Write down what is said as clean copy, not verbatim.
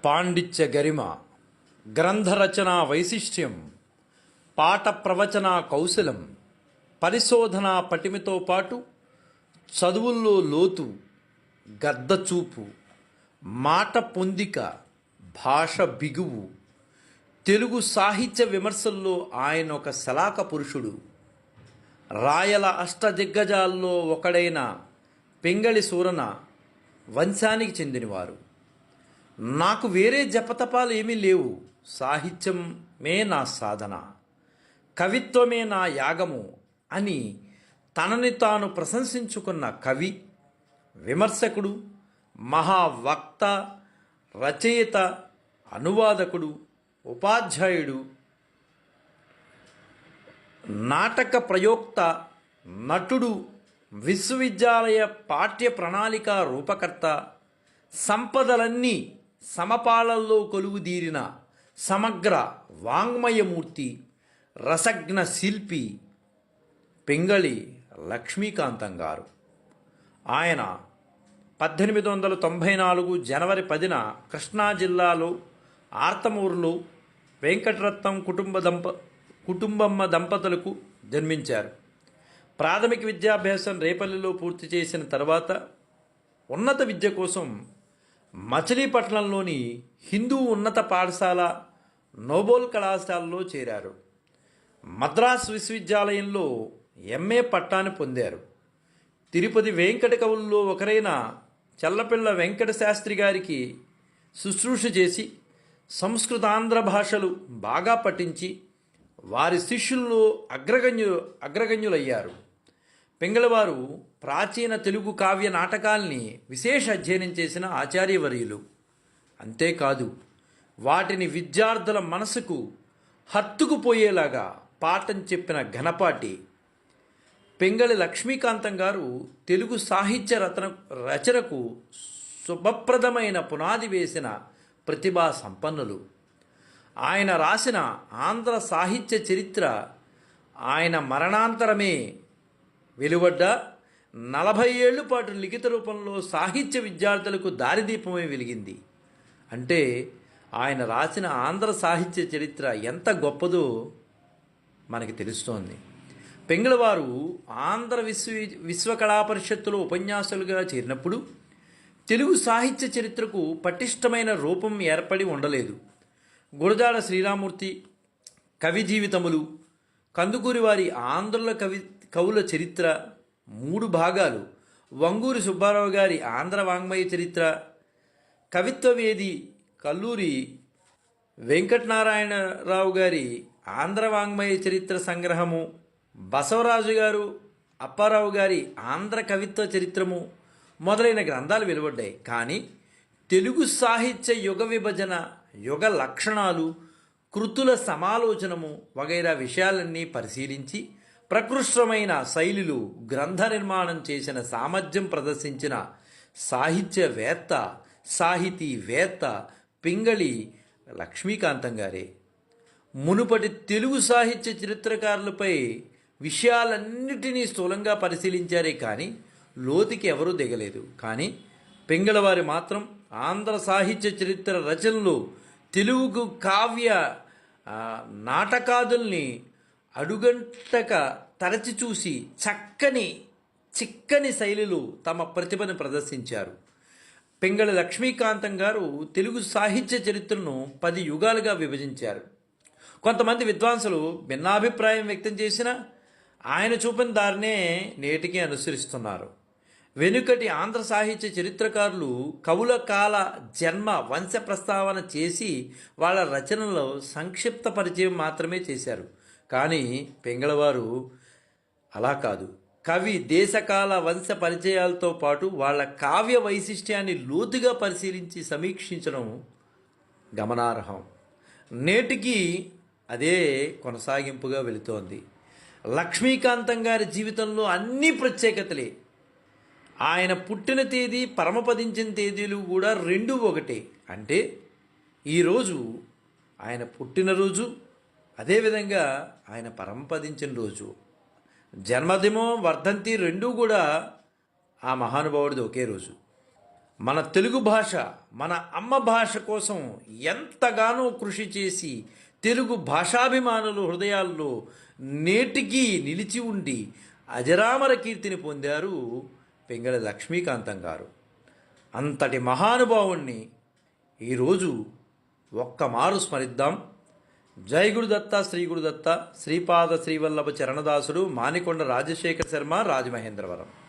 పాండిత్య గరిమ, గ్రంథరచనా వైశిష్ట్యం, పాఠ ప్రవచన కౌశలం, పరిశోధనా పటిమతో పాటు చదువుల్లో లోతు, గద్దచూపు, మాట పొందిక, భాష బిగువు, తెలుగు సాహిత్య విమర్శల్లో ఆయన ఒక శలాక పురుషుడు. రాయల అష్టదిగ్గజాల్లో ఒకడైన పింగళి సూరన వంశానికి చెందినవారు. నాకు వేరే జపతపాలు ఏమీ లేవు, సాహిత్యమే నా సాధన, కవిత్వమే నా యాగము అని తనని తాను ప్రశంసించుకున్న కవి, విమర్శకుడు, మహావక్త, రచయిత, అనువాదకుడు, ఉపాధ్యాయుడు, నాటక ప్రయోక్త, నటుడు, విశ్వవిద్యాలయ పాఠ్య ప్రణాళిక రూపకర్త, సంపదలన్నీ సమపాళల్లో కొలువుదీరిన సమగ్ర వాంగ్మయమూర్తి, రసజ్ఞ శిల్పి పింగళి లక్ష్మీకాంతం గారు. ఆయన 1894 జనవరి 10న కృష్ణా జిల్లాలో ఆర్తమూరులో వెంకటరత్నం కుటుంబమ్మ దంపతులకు జన్మించారు. ప్రాథమిక విద్యాభ్యాసం రేపల్లిలో పూర్తి చేసిన తర్వాత ఉన్నత విద్య కోసం మచిలీపట్నంలోని హిందూ ఉన్నత పాఠశాల నోబోల్ కళాశాలలో చేరారు. మద్రాసు విశ్వవిద్యాలయంలో ఎంఏ పట్టాను పొందారు. తిరుపతి వెంకట కవుల్లో ఒకరైన చల్లపిళ్ళ వెంకట శాస్త్రి గారికి శుశ్రూష చేసి సంస్కృతాంధ్ర భాషలు బాగా పఠించి వారి శిష్యుల్లో అగ్రగణ్యులయ్యారు. పింగళవారు ప్రాచీన తెలుగు కావ్య నాటకాల్ని విశేష అధ్యయనం చేసిన ఆచార్యవర్యులు. అంతేకాదు వాటిని విద్యార్థుల మనసుకు హత్తుకుపోయేలాగా పాఠం చెప్పిన ఘనపాటి పింగళి లక్ష్మీకాంతం గారు తెలుగు సాహిత్య రచనకు శుభప్రదమైన పునాది వేసిన ప్రతిభా సంపన్నులు. ఆయన రాసిన ఆంధ్ర సాహిత్య చరిత్ర ఆయన మరణాంతరమే వెలువడ్డ 40 ఏళ్ల పాటు లిఖిత రూపంలో సాహిత్య విద్యార్థులకు దారిదీపమై వెలిగింది. అంటే ఆయన రాసిన ఆంధ్ర సాహిత్య చరిత్ర ఎంత గొప్పదో మనకి తెలుస్తోంది. పింగళవారు ఆంధ్ర విశ్వకళా పరిషత్తులో ఉపన్యాసులుగా చేరినప్పుడు తెలుగు సాహిత్య చరిత్రకు పటిష్టమైన రూపం ఏర్పడి ఉండలేదు. గురజాడ శ్రీరామూర్తి కవి జీవితములు, కందుకూరి వారి ఆంధ్రుల కవుల చరిత్ర 3 భాగాలు, వంగూరి సుబ్బారావు గారి ఆంధ్ర వాంగ్మయ చరిత్ర, కవిత్వవేది కల్లూరి వెంకటనారాయణరావు గారి ఆంధ్ర వాంగ్మయ చరిత్ర సంగ్రహము, బసవరాజు గారు అప్పారావు గారి ఆంధ్ర కవిత్వ చరిత్రము మొదలైన గ్రంథాలు వెలువడ్డాయి. కానీ తెలుగు సాహిత్య యుగ విభజన, యుగ లక్షణాలు, కృతుల సమాలోచనము వగైరా విషయాలన్నీ పరిశీలించి ప్రకృష్టమైన శైలిలో గ్రంథ నిర్మాణం చేసిన సామర్థ్యం ప్రదర్శించిన సాహిత్యవేత్త, సాహితీవేత్త పింగళి లక్ష్మీకాంతం గారే. మునుపటి తెలుగు సాహిత్య చరిత్రకారులపై విషయాలన్నిటినీ స్థూలంగా పరిశీలించారే కానీ లోతుకి ఎవరూ దిగలేదు. కానీ పింగళవారి మాత్రం ఆంధ్ర సాహిత్య చరిత్ర రచనలో తెలుగు కావ్య నాటకాదుల్ని అడుగంటక తరచి చూసి చిక్కని శైలిలో తమ ప్రతిభను ప్రదర్శించారు. పింగళి లక్ష్మీకాంతం గారు తెలుగు సాహిత్య చరిత్రను 10 యుగాలుగా విభజించారు. కొంతమంది విద్వాంసులు భిన్నాభిప్రాయం వ్యక్తం చేసినా ఆయన చూపిన దారినే నేటికి అనుసరిస్తున్నారు. వెనుకటి ఆంధ్ర సాహిత్య చరిత్రకారులు కవుల కాల జన్మ వంశ ప్రస్తావన చేసి వాళ్ళ రచనలో సంక్షిప్త పరిచయం మాత్రమే చేశారు. కానీ పింగళవారు అలా కాదు. కవి దేశకాల వంశ పరిచయాలతో పాటు వాళ్ళ కావ్య వైశిష్ట్యాన్ని లోతుగా పరిశీలించి సమీక్షించడం గమనార్హం. నేటికి అదే కొనసాగింపుగా వెళుతోంది. లక్ష్మీకాంతం గారి జీవితంలో అన్ని ప్రత్యేకతలే. ఆయన పుట్టిన తేదీ, పరమపదించిన తేదీలు కూడా 2 ఒకటే. అంటే ఈరోజు ఆయన పుట్టినరోజు, అదేవిధంగా ఆయన పరమపదించిన రోజు. జన్మదినం, వర్ధంతి 2 కూడా ఆ మహానుభావుడిది ఒకే రోజు. మన తెలుగు భాష, మన అమ్మ భాష కోసం ఎంతగానో కృషి చేసి తెలుగు భాషాభిమానుల హృదయాల్లో నేటికీ నిలిచి ఉండి అజరామర కీర్తిని పొందారు పింగళి లక్ష్మీకాంతం గారు. అంతటి మహానుభావుణ్ణి ఈరోజు ఒక్కమారు స్మరిద్దాం. జై గురుదత్త, శ్రీ గురుదత్త, శ్రీపాద శ్రీవల్లభ చరణదాసుడు, మానికొండ రాజశేఖర శర్మ, రాజమహేంద్రవరం.